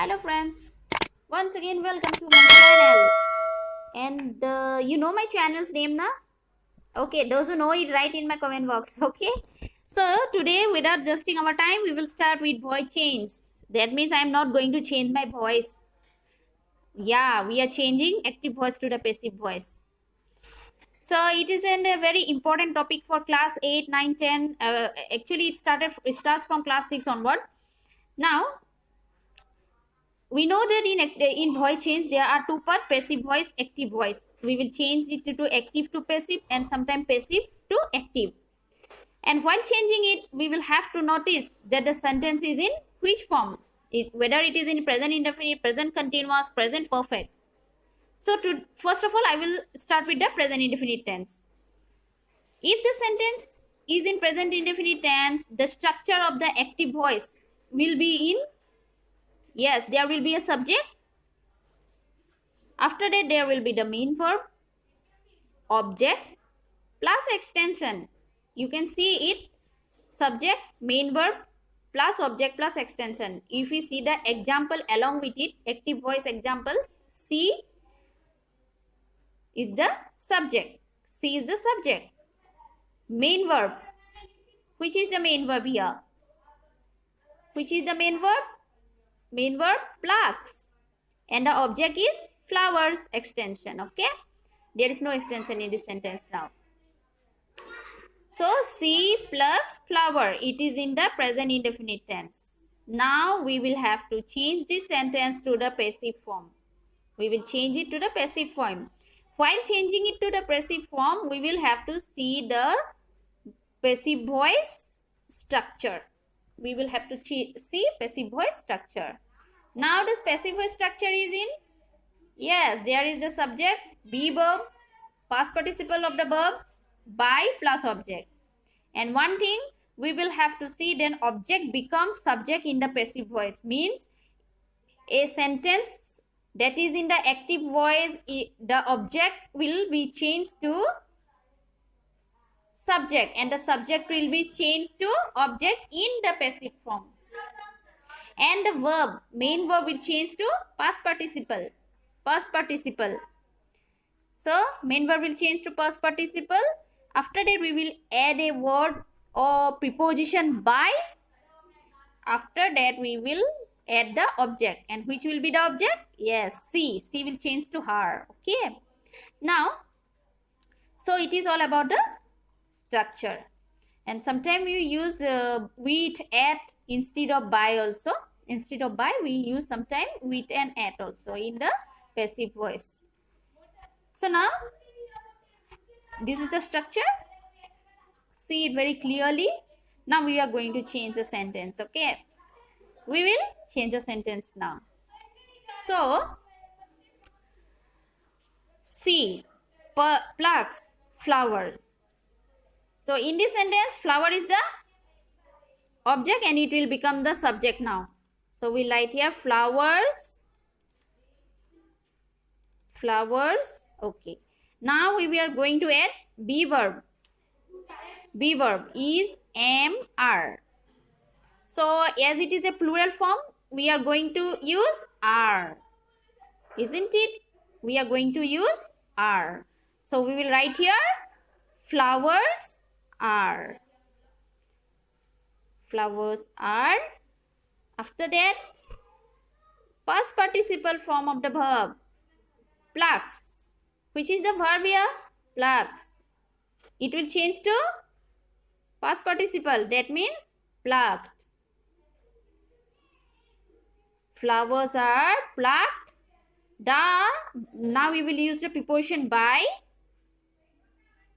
Hello friends, once again welcome to my channel. And you know my channel's name na? Okay, those who know it, write in my comment box. Okay, so today without wasting our time, we will start with voice change. That means I am not going to change my voice. Yeah, we are changing active voice to the passive voice. So it is a very important topic for class 8, 9, 10. Actually, it starts from class 6 onward. Now we know that in voice change there are two parts: passive voice, active voice. We will change it to active to passive and sometimes passive to active. And while changing it, we will have to notice that the sentence is in which form, whether it is in present indefinite, present continuous, present perfect. So first of all, I will start with the present indefinite tense. If the sentence is in present indefinite tense, the structure of the active voice will be in, yes, there will be a subject. After that, there will be the main verb, object, plus extension. You can see it, subject, main verb, plus object, plus extension. If we see the example along with it, active voice example, C is the subject. C is the subject. Main verb. Which is the main verb here? Which is the main verb? Main verb, plucks. And the object is flowers, extension. Okay? There is no extension in this sentence now. So, she plucks flower. It is in the present indefinite tense. Now, we will have to change this sentence to the passive form. We will change it to the passive form. While changing it to the passive form, we will have to see the passive voice structure. We will have to see passive voice structure. Now, this passive voice structure is in, yes, there is the subject, be verb, past participle of the verb, by plus object. And one thing we will have to see, then object becomes subject in the passive voice. Means a sentence that is in the active voice, the object will be changed to subject and the subject will be changed to object in the passive form. And the verb, main verb will change to past participle. Past participle. So, main verb will change to past participle. After that, we will add a word or preposition by. After that, we will add the object. And which will be the object? Yes, she. She will change to her. Okay. Now, so it is all about the structure. And sometimes we use with, at instead of by also. Instead of by, we use sometimes with and at also in the passive voice. So now, this is the structure. See it very clearly. Now we are going to change the sentence. Okay. We will change the sentence now. So, she plucks flower. So, in this sentence, flower is the object and it will become the subject now. So, we write here flowers. Flowers. Okay. Now, we are going to add be verb. Be verb is MR. So, as it is a plural form, we are going to use R. Isn't it? We are going to use R. So, we will write here flowers are. Flowers are. After that, past participle form of the verb, plucks. Which is the verb here? Plucks. It will change to past participle. That means plucked. Flowers are plucked. Now we will use the preposition by.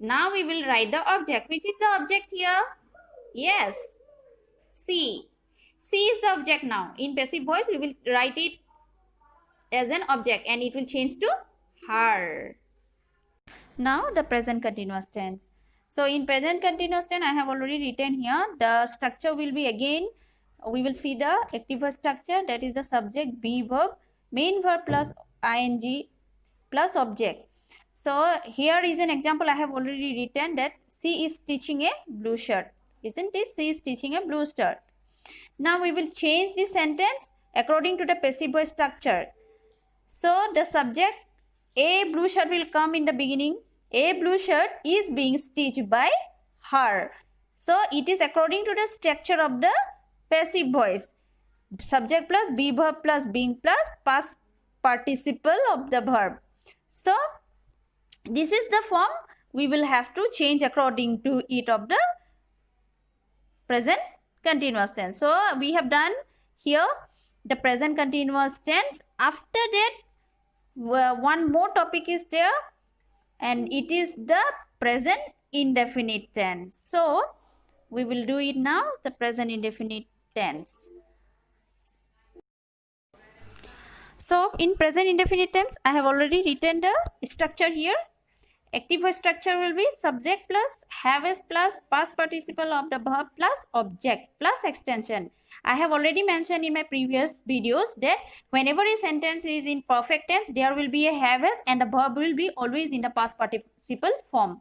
Now we will write the object. Which is the object here? Yes, she. She is the object now. In passive voice, we will write it as an object and it will change to her. Now the present continuous tense. So in present continuous tense, I have already written here. The structure will be again, we will see the active verb structure, that is the subject, be verb, main verb plus ing plus object. So here is an example I have already written, that she is stitching a blue shirt. Isn't it? She is stitching a blue shirt. Now we will change the sentence according to the passive voice structure. So the subject, a blue shirt will come in the beginning. A blue shirt is being stitched by her. So it is according to the structure of the passive voice. Subject plus be verb plus being plus past participle of the verb. So this is the form we will have to change according to it of the present continuous tense. So we have done here the present continuous tense. After that, one more topic is there, and it is the present indefinite tense. So we will do it now, the present indefinite tense. So in present indefinite tense, I have already written the structure here. Active voice structure will be subject plus have-s plus past participle of the verb plus object plus extension. I have already mentioned in my previous videos that whenever a sentence is in perfect tense, there will be a have-s and the verb will be always in the past participle form.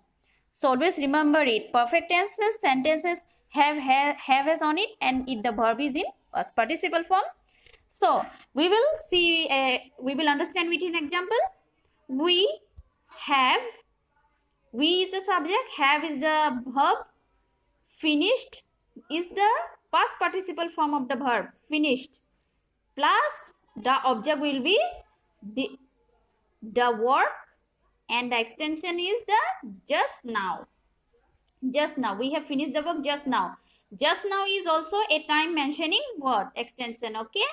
So always remember it. Perfect tenses, sentences have-s on it, and the verb is in past participle form. So we will see, we will understand with an example. We have, we is the subject, have is the verb, finished is the past participle form of the verb, finished, plus the object will be the work, and the extension is the just now. Just now, we have finished the work just now. Just now is also a time mentioning word, extension, okay?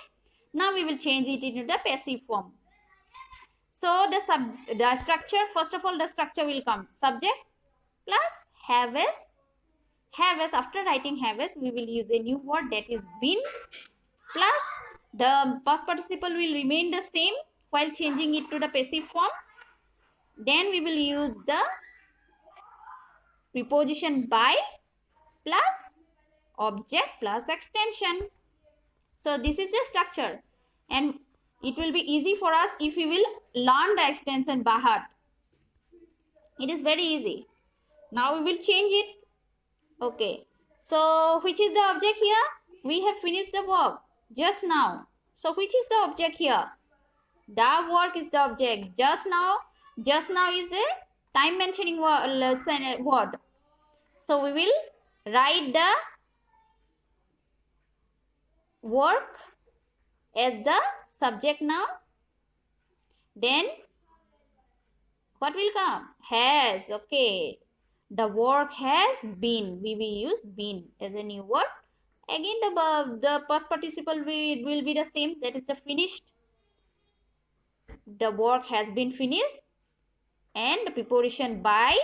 Now we will change it into the passive form. So the structure, first of all, the structure will come subject plus have-s. Have-s, after writing have-s, we will use a new word, that is been, plus the past participle will remain the same while changing it to the passive form. Then we will use the preposition by plus object plus extension. So this is the structure, and it will be easy for us if we will learn the extension by heart. It is very easy. Now we will change it. Okay. So which is the object here? We have finished the work just now. So which is the object here? The work is the object. Just now is a time mentioning word. So we will write the work as the subject now. Then what will come? Has. Okay. The work has been. We will use been as a new word. Again, the past participle will be the same. That is the finished. The work has been finished. And the preposition by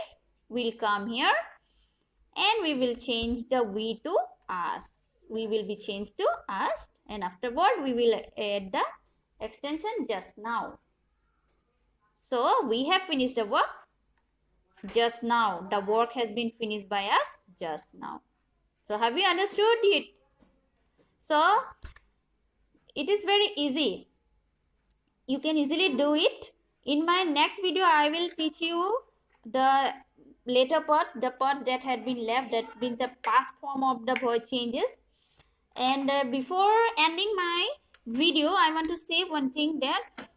will come here. And we will change the we to us. We will be changed to us. And afterward, we will add the extension just now. So we have finished the work just now. The work has been finished by us just now. So have you understood it? So it is very easy. You can easily do it. In my next video, I will teach you the later parts, the parts that had been left, that been the past form of the verb changes. And before ending my video, I want to say one thing, that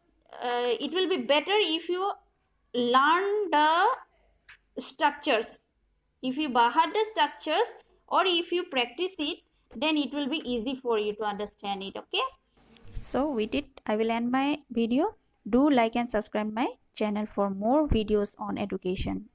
it will be better if you learn the structures. If you bahar the structures, or if you practice it, then it will be easy for you to understand it. Okay. So with it, I will end my video. Do like and subscribe my channel for more videos on education.